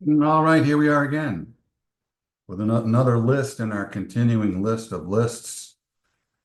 All right, here we are again with another list in our continuing list of lists.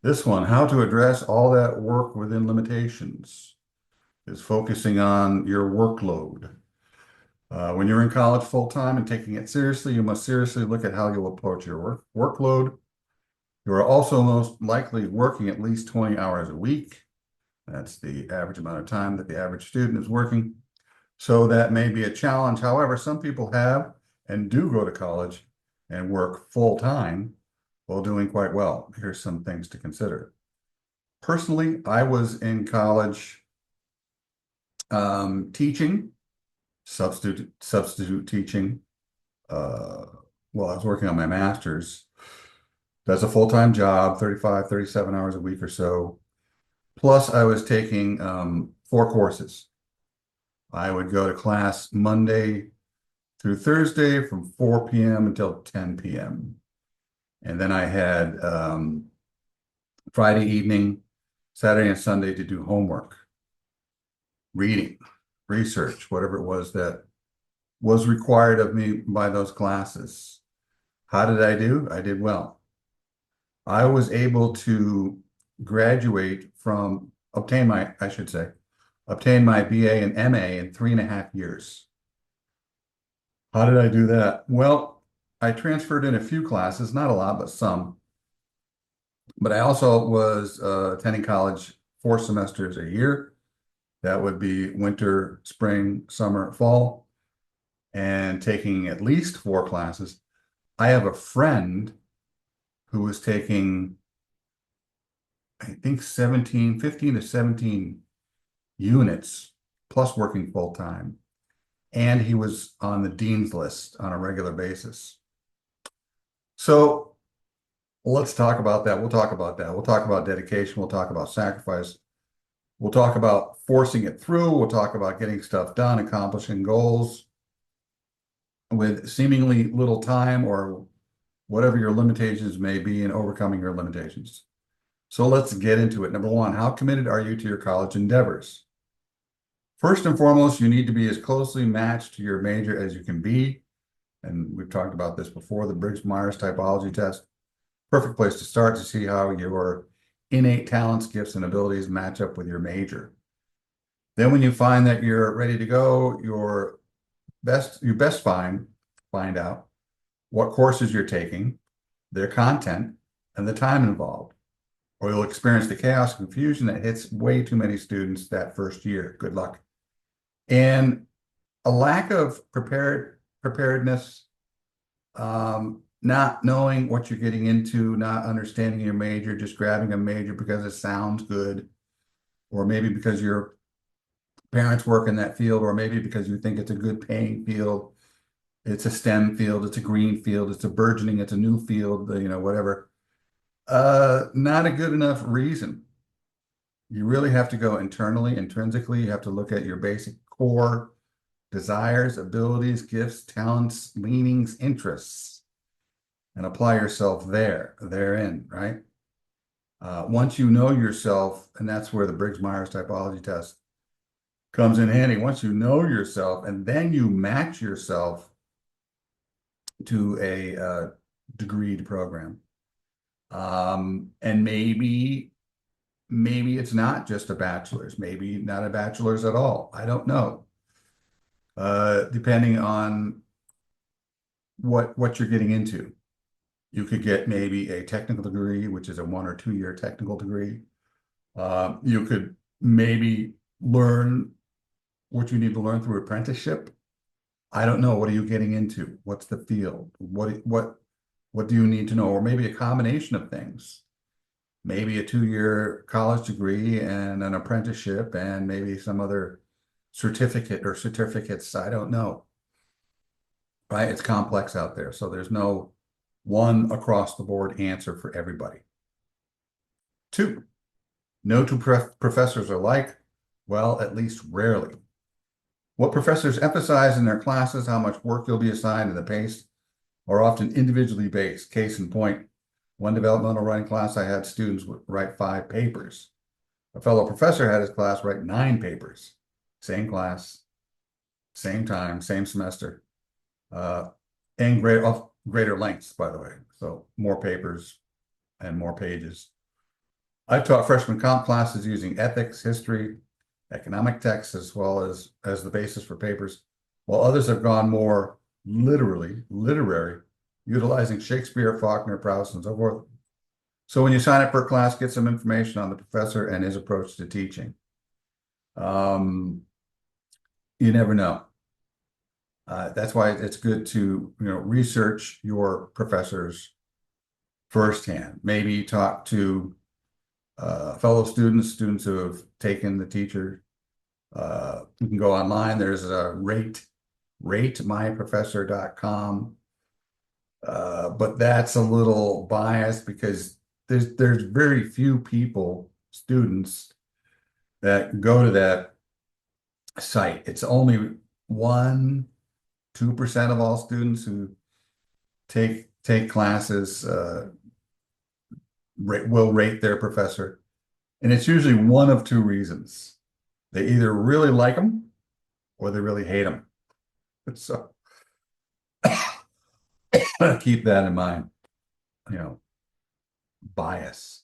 This one, how to address all that work within limitations, is focusing on your workload. When you're in college full time and taking it seriously, you must seriously look at how you'll approach your workload. You are also most likely working at least 20 hours a week. That's the average amount of time that the average student is working. So that may be a challenge. However, some people have and do go to college and work full time while doing quite well. Here's some things to consider. Personally, I was in college teaching, substitute teaching. Uh, well, I was working on my master's. That's a full-time job, 35, 37 hours a week or so. Plus, I was taking 4 courses. I would go to class Monday through Thursday from 4 p.m. until 10 p.m. And then I had Friday evening, Saturday and Sunday to do homework, reading, research, whatever it was that was required of me by those classes. How did I do? I did well. I was able to graduate from, I should say, obtain my BA and MA in 3.5 years. How did I do that? Well, I transferred in a few classes, not a lot, but some. But I also was attending college 4 semesters a year. That would be winter, spring, summer, fall, and taking at least 4 classes. I have a friend who was taking, I think 15 to 17 units, plus working full time. And he was on the dean's list on a regular basis. So let's talk about that. We'll talk about that. We'll talk about dedication. We'll talk about sacrifice. We'll talk about forcing it through. We'll talk about getting stuff done, accomplishing goals with seemingly little time or whatever your limitations may be and overcoming your limitations. So let's get into it. Number one, how committed are you to your college endeavors? First and foremost, you need to be as closely matched to your major as you can be. And we've talked about this before, the Briggs-Myers typology test. Perfect place to start to see how your innate talents, gifts, and abilities match up with your major. Then when you find that you're ready to go, you best find out what courses you're taking, their content, and the time involved, or you'll experience the chaos and confusion that hits way too many students that first year. Good luck. And a lack of preparedness, not knowing what you're getting into, not understanding your major, just grabbing a major because it sounds good, or maybe because your parents work in that field, or maybe because you think it's a good paying field. It's a STEM field, it's a green field, it's a burgeoning, it's a new field, whatever. Not a good enough reason. You really have to go internally, intrinsically. You have to look at your basic core desires, abilities, gifts, talents, leanings, interests, and apply yourself therein, right? Once you know yourself, and that's where the Briggs-Myers typology test comes in handy. Once you know yourself, and then you match yourself to a degreed program. And maybe it's not just a bachelor's, maybe not a bachelor's at all. I don't know. Depending on what you're getting into. You could get maybe a technical degree, which is a 1 or 2 year technical degree. You could maybe learn what you need to learn through apprenticeship. I don't know. What are you getting into? What's the field? What do you need to know? Or maybe a combination of things. Maybe a 2 year college degree and an apprenticeship and maybe some other certificate or certificates. I don't know. Right? It's complex out there. So there's no one across the board answer for everybody. 2, no two professors are like, well, at least rarely. What professors emphasize in their classes, how much work you'll be assigned, and the pace are often individually based. Case in point, one developmental writing class, I had students write 5 papers. A fellow professor had his class write 9 papers. Same class, same time, same semester. and of greater lengths, by the way. So more papers and more pages. I taught freshman comp classes using ethics, history, economic texts, as well as the basis for papers, while others have gone more literary, utilizing Shakespeare, Faulkner, Proust, and so forth. So when you sign up for a class, get some information on the professor and his approach to teaching. You never know. That's why it's good to research your professors firsthand. Maybe talk to fellow students who have taken the teacher. You can go online. There's a ratemyprofessor.com. But that's a little biased because there's very few students that go to that site. It's only 2% of all students who take classes will rate their professor. And it's usually one of two reasons. They either really like them or they really hate them. So keep that in mind, bias.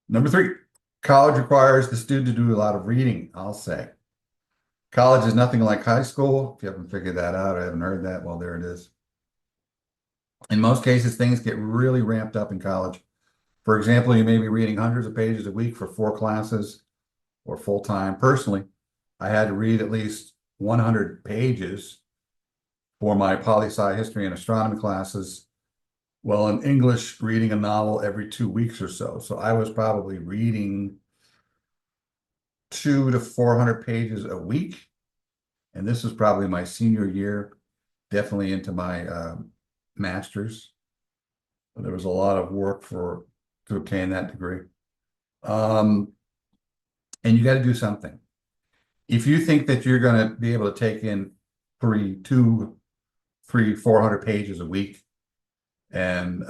Number 3, college requires the student to do a lot of reading, I'll say. College is nothing like high school. If you haven't figured that out, I haven't heard that. Well, there it is. In most cases, things get really ramped up in college. For example, you may be reading hundreds of pages a week for 4 classes or full-time. Personally, I had to read at least 100 pages for my poli-sci history and astronomy classes. Well, in English, reading a novel every 2 weeks or so. So I was probably reading 200 to 400 pages a week. And this was probably my senior year, definitely into my master's. There was a lot of work to obtain that degree. And you got to do something. If you think that you're going to be able to take in 400 pages a week and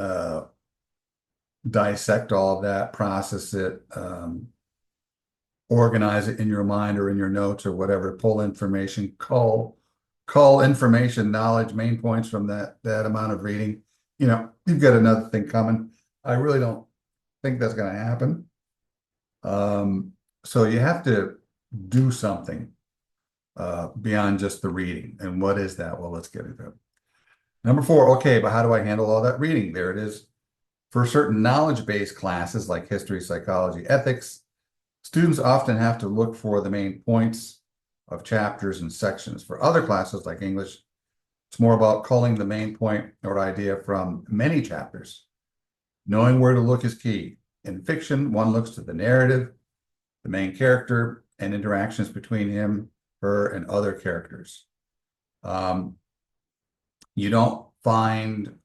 dissect all of that, process it, organize it in your mind or in your notes or whatever, pull information, call information, knowledge, main points from that amount of reading, you've got another thing coming. I really don't think that's going to happen. So you have to do something beyond just the reading. And what is that? Well, let's get into it. Number 4, okay, but how do I handle all that reading? There it is. For certain knowledge-based classes like history, psychology, ethics, students often have to look for the main points of chapters and sections. For other classes like English, it's more about culling the main point or idea from many chapters. Knowing where to look is key. In fiction, one looks to the narrative, the main character, and interactions between him, her, and other characters. You don't find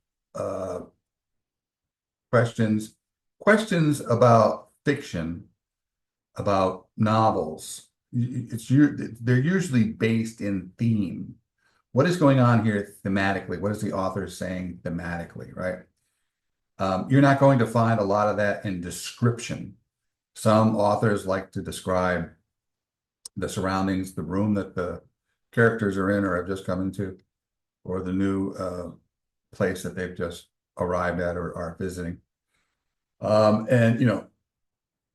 questions about fiction, about novels. They're usually based in theme. What is going on here thematically? What is the author saying thematically, right? You're not going to find a lot of that in description. Some authors like to describe the surroundings, the room that the characters are in or have just come into, or the new place that they've just arrived at or are visiting. And,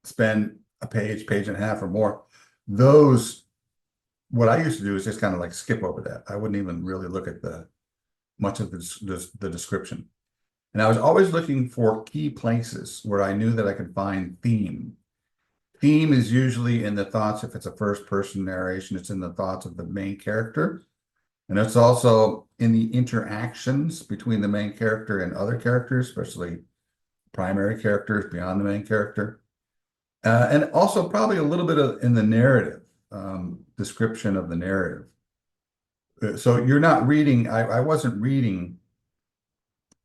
spend a page and a half or more. What I used to do is just kind of like skip over that. I wouldn't even really look at much of the description. And I was always looking for key places where I knew that I could find theme. Theme is usually in the thoughts. If it's a first-person narration, it's in the thoughts of the main character. And it's also in the interactions between the main character and other characters, especially primary characters beyond the main character. And also probably a little bit in the narrative, description of the narrative. So you're not reading, I wasn't reading,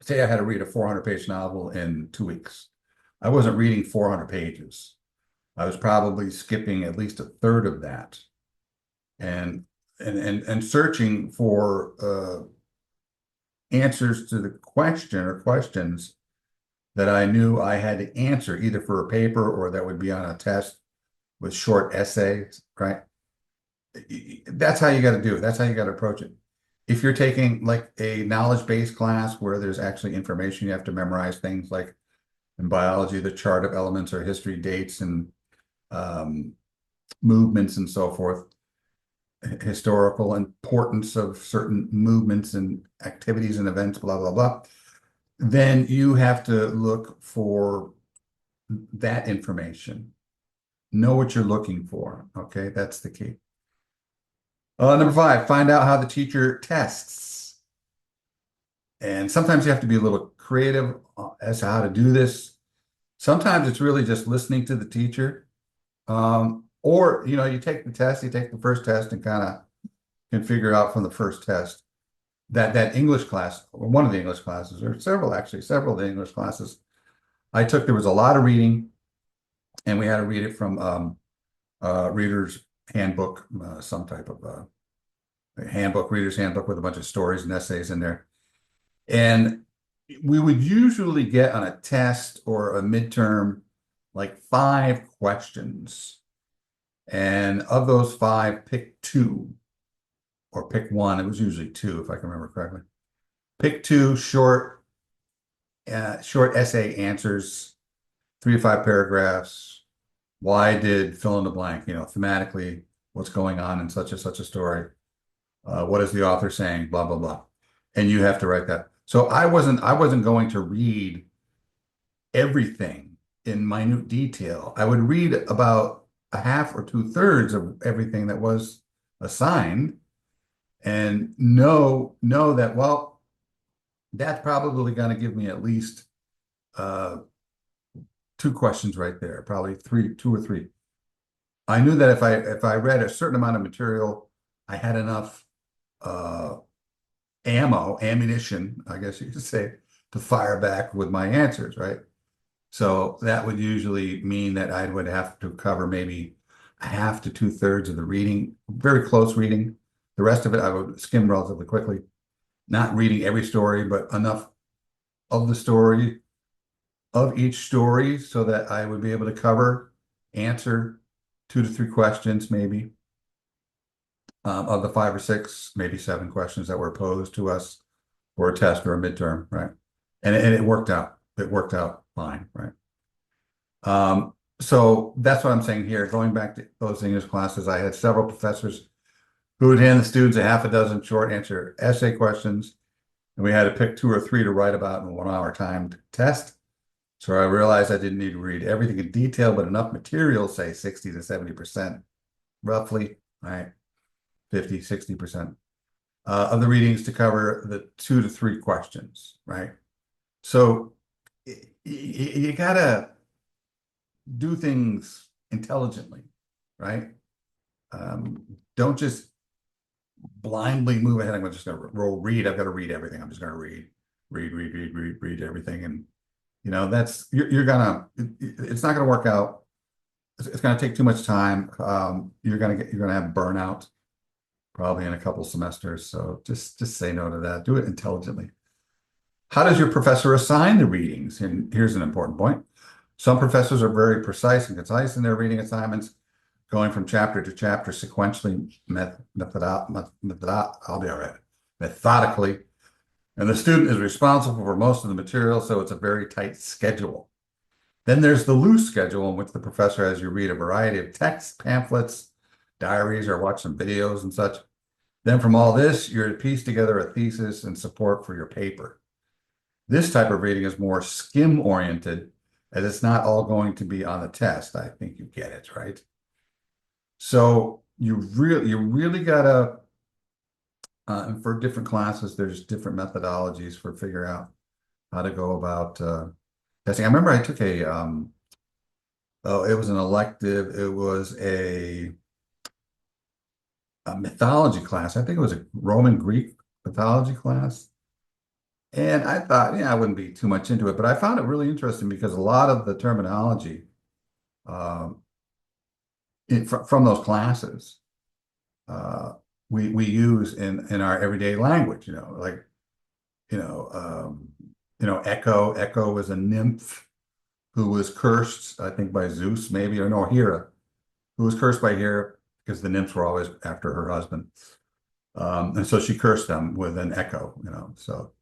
say I had to read a 400-page novel in 2 weeks. I wasn't reading 400 pages. I was probably skipping at least a third of that and searching for answers to the question or questions that I knew I had to answer either for a paper or that would be on a test with short essays, right? That's how you got to do it. That's how you got to approach it. If you're taking like a knowledge-based class where there's actually information, you have to memorize things like in biology, the chart of elements or history dates and um, movements and so forth, historical importance of certain movements and activities and events, blah, blah, blah. Then you have to look for that information. Know what you're looking for. Okay, that's the key. Number five, find out how the teacher tests. And sometimes you have to be a little creative as to how to do this. Sometimes it's really just listening to the teacher. Or, you take the test, you take the first test and kind of can figure out from the first test that English class, or one of the English classes, or several actually, several of the English classes I took, there was a lot of reading, and we had to read it from reader's handbook, some type of handbook, reader's handbook with a bunch of stories and essays in there. And we would usually get on a test or a midterm like 5 questions. And of those 5, pick 2 or pick 1. It was usually 2, if I can remember correctly. Pick 2 short essay answers, 3 to 5 paragraphs. Why did fill in the blank? Thematically, what's going on in such and such a story? What is the author saying? Blah, blah, blah. And you have to write that. So I wasn't going to read everything in minute detail. I would read about a half or 2/3 of everything that was assigned and know that, well, that's probably going to give me at least 2 questions right there, probably 2 or 3. I knew that if I read a certain amount of material, I had enough ammunition, I guess you could say, to fire back with my answers, right? So that would usually mean that I would have to cover maybe a half to 2/3 of the reading, very close reading. The rest of it I would skim relatively quickly, not reading every story, but enough of the story, of each story, so that I would be able to answer 2 to 3 questions, maybe, of the 5 or 6, maybe 7 questions that were posed to us for a test or a midterm, right? And it worked out. It worked out fine, right? So that's what I'm saying here. Going back to those English classes, I had several professors who would hand the students a half a dozen short answer essay questions, and we had to pick 2 or 3 to write about in a 1-hour timed test. So I realized I didn't need to read everything in detail, but enough material, say 60 to 70%, roughly, right? 50, 60% of the readings to cover the 2 to 3 questions, right? So you gotta do things intelligently, right? Don't just blindly move ahead. I'm just going to read. I've got to read everything. I'm just going to read everything. And you're gonna, it's not going to work out. It's going to take too much time. You're going to have burnout probably in a couple semesters. So just say no to that. Do it intelligently. How does your professor assign the readings? And here's an important point. Some professors are very precise and concise in their reading assignments, going from chapter to chapter sequentially, I'll be all right, methodically. And the student is responsible for most of the material, so it's a very tight schedule. Then there's the loose schedule in which the professor has you read a variety of texts, pamphlets, diaries, or watch some videos and such. Then from all this, you're to piece together a thesis and support for your paper. This type of reading is more skim-oriented, as it's not all going to be on the test. I think you get it, right? So you really gotta, and for different classes, there's different methodologies for figuring out how to go about testing. I remember I took it was an elective. It was a mythology class. I think it was a Roman Greek mythology class. And I thought, I wouldn't be too much into it, but I found it really interesting because a lot of the terminology from those classes we use in our everyday language. Echo was a nymph who was cursed, I think, by Zeus, maybe, or no, Hera, who was cursed by Hera because the nymphs were always after her husband. And so she cursed them with an echo, so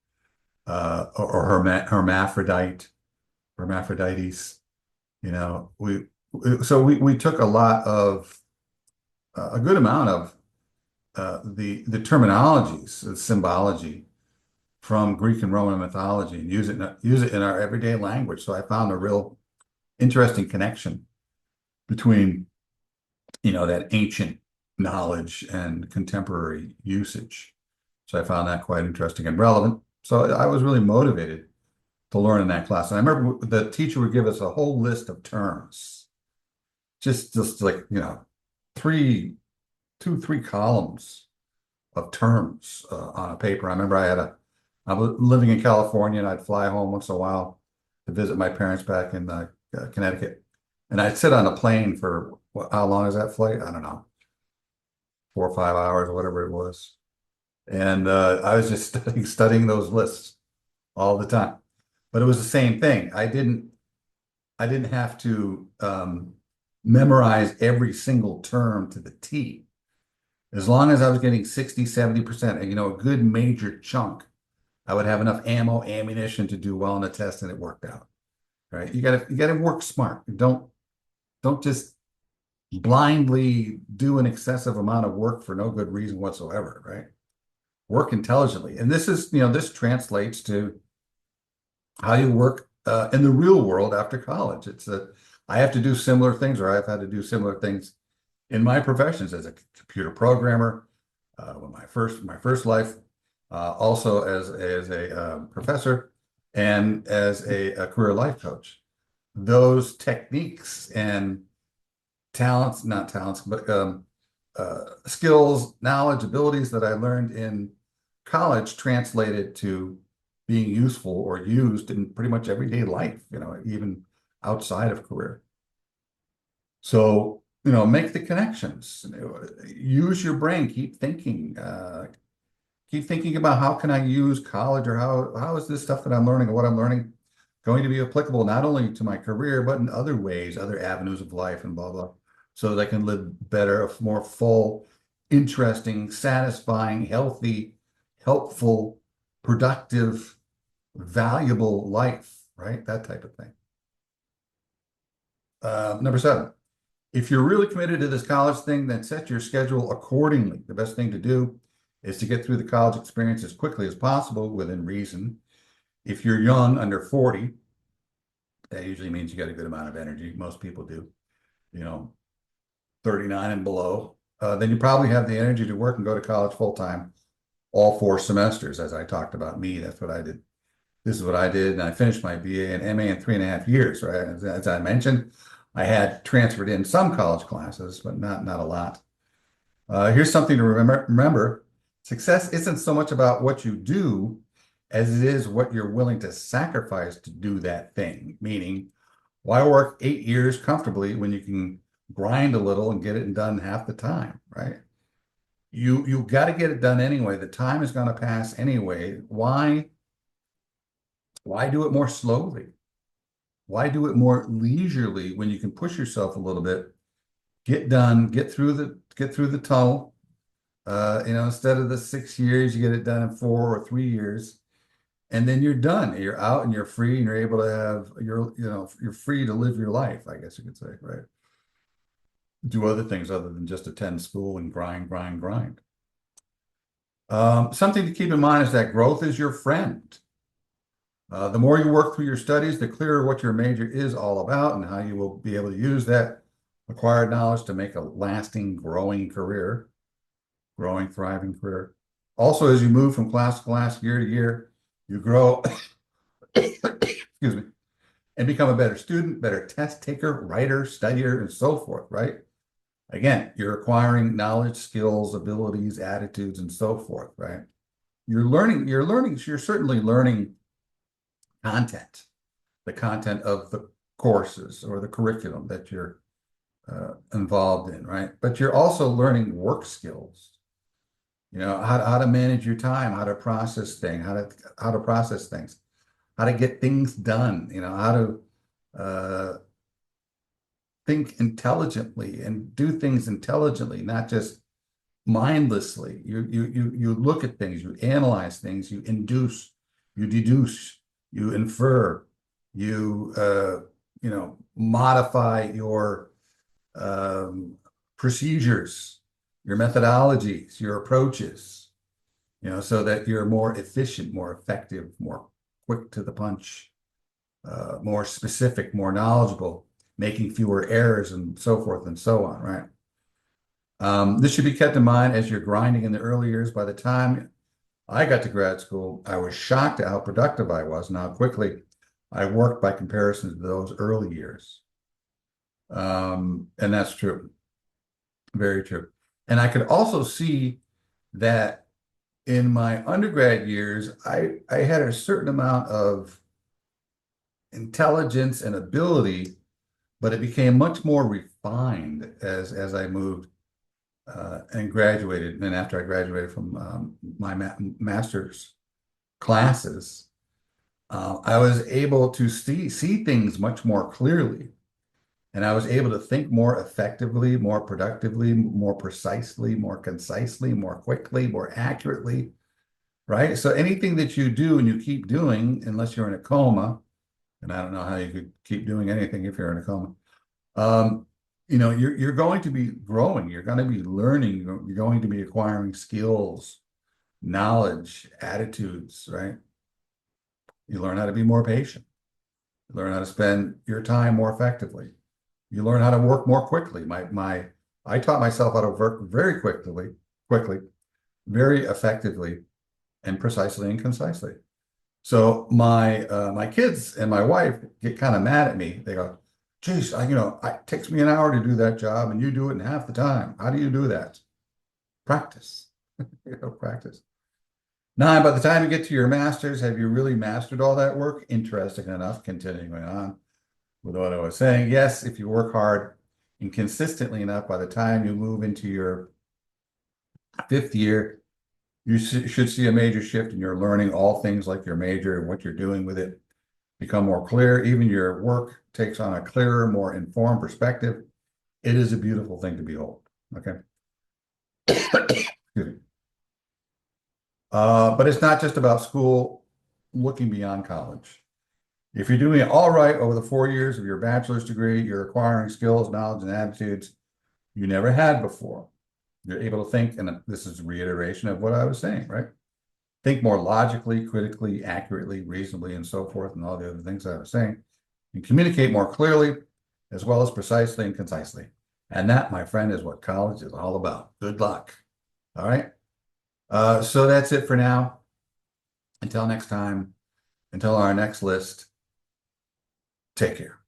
or hermaphrodites, we took a good amount of the terminologies, the symbology from Greek and Roman mythology and use it in our everyday language. So I found a real interesting connection between, that ancient knowledge and contemporary usage. So I found that quite interesting and relevant. So I was really motivated to learn in that class. And I remember the teacher would give us a whole list of terms, just like, three, 2, 3 columns of terms on a paper. I remember I was living in California and I'd fly home once in a while to visit my parents back in Connecticut. And I'd sit on a plane for how long is that flight? I don't know, 4 or 5 hours or whatever it was. And I was just studying those lists all the time. But it was the same thing. I didn't have to memorize every single term to the T. As long as I was getting 60, 70%, a good major chunk, I would have enough ammunition to do well on the test, and it worked out. Right? You gotta work smart. Don't just blindly do an excessive amount of work for no good reason whatsoever, right? Work intelligently. And this translates to how you work in the real world after college. I have to do similar things, or I've had to do similar things in my professions as a computer programmer, when my first life, also as a professor and as a career life coach. Those techniques and talents, not talents, but skills, knowledge, abilities that I learned in college translated to being useful or used in pretty much everyday life, even outside of career. So, make the connections, use your brain, keep thinking about how can I use college, or how is this stuff that I'm learning or what I'm learning going to be applicable not only to my career, but in other ways, other avenues of life and blah, blah, so that I can live better, a more full, interesting, satisfying, healthy, helpful, productive, valuable life, right? That type of thing. Number 7, if you're really committed to this college thing, then set your schedule accordingly. The best thing to do is to get through the college experience as quickly as possible within reason. If you're young, under 40, that usually means you got a good amount of energy. Most people do, 39 and below. Then you probably have the energy to work and go to college full time, all 4 semesters. As I talked about me, that's what I did. This is what I did, and I finished my BA and MA in 3.5 years, right? As I mentioned, I had transferred in some college classes, but not a lot. Here's something to remember. Success isn't so much about what you do as it is what you're willing to sacrifice to do that thing. Meaning, why work 8 years comfortably when you can grind a little and get it done half the time, right? You got to get it done anyway. The time is going to pass anyway. Why do it more slowly? Why do it more leisurely when you can push yourself a little bit, get done, get through the tunnel? Instead of the 6 years, you get it done in 4 or 3 years, and then you're done. You're out and you're free, and you're able to you're free to live your life, I guess you could say, right? Do other things other than just attend school and grind. Something to keep in mind is that growth is your friend. The more you work through your studies, the clearer what your major is all about and how you will be able to use that acquired knowledge to make a lasting, thriving career. Also, as you move from class to class, year to year, you grow, excuse me, and become a better student, better test taker, writer, studier, and so forth, right? Again, you're acquiring knowledge, skills, abilities, attitudes, and so forth, right? You're certainly learning content, the content of the courses or the curriculum that you're involved in, right? But you're also learning work skills, how to manage your time, how to process things, how to get things done, how to think intelligently and do things intelligently, not just mindlessly. You look at things, you analyze things, you induce, you deduce, you infer, you modify your procedures, your methodologies, your approaches, so that you're more efficient, more effective, more quick to the punch, more specific, more knowledgeable, making fewer errors and so forth and so on, right? This should be kept in mind as you're grinding in the early years. By the time I got to grad school, I was shocked at how productive I was and how quickly I worked by comparison to those early years. And that's true. Very true. And I could also see that in my undergrad years, I had a certain amount of intelligence and ability, but it became much more refined as I moved and graduated. And then after I graduated from my master's classes, I was able to see things much more clearly. And I was able to think more effectively, more productively, more precisely, more concisely, more quickly, more accurately, right? So anything that you do and you keep doing, unless you're in a coma, and I don't know how you could keep doing anything if you're in a coma, you're going to be growing, you're going to be learning, you're going to be acquiring skills, knowledge, attitudes, right? You learn how to be more patient. You learn how to spend your time more effectively. You learn how to work more quickly. I taught myself how to work very quickly, very effectively, and precisely and concisely. So my kids and my wife get kind of mad at me. They go, "Geez, it takes me an hour to do that job, and you do it in half the time. How do you do that?" Practice. Practice. Now, by the time you get to your master's, have you really mastered all that work? Interesting enough, continuing on with what I was saying. Yes, if you work hard and consistently enough, by the time you move into your 5th year, you should see a major shift in your learning all things like your major and what you're doing with it become more clear. Even your work takes on a clearer, more informed perspective. It is a beautiful thing to behold. Okay. Excuse me. But it's not just about school looking beyond college. If you're doing it all right over the 4 years of your bachelor's degree, you're acquiring skills, knowledge, and attitudes you never had before. You're able to think, and this is a reiteration of what I was saying, right? Think more logically, critically, accurately, reasonably, and so forth, and all the other things I was saying, and communicate more clearly, as well as precisely and concisely. And that, my friend, is what college is all about. Good luck. All right. So that's it for now. Until next time, until our next list, take care.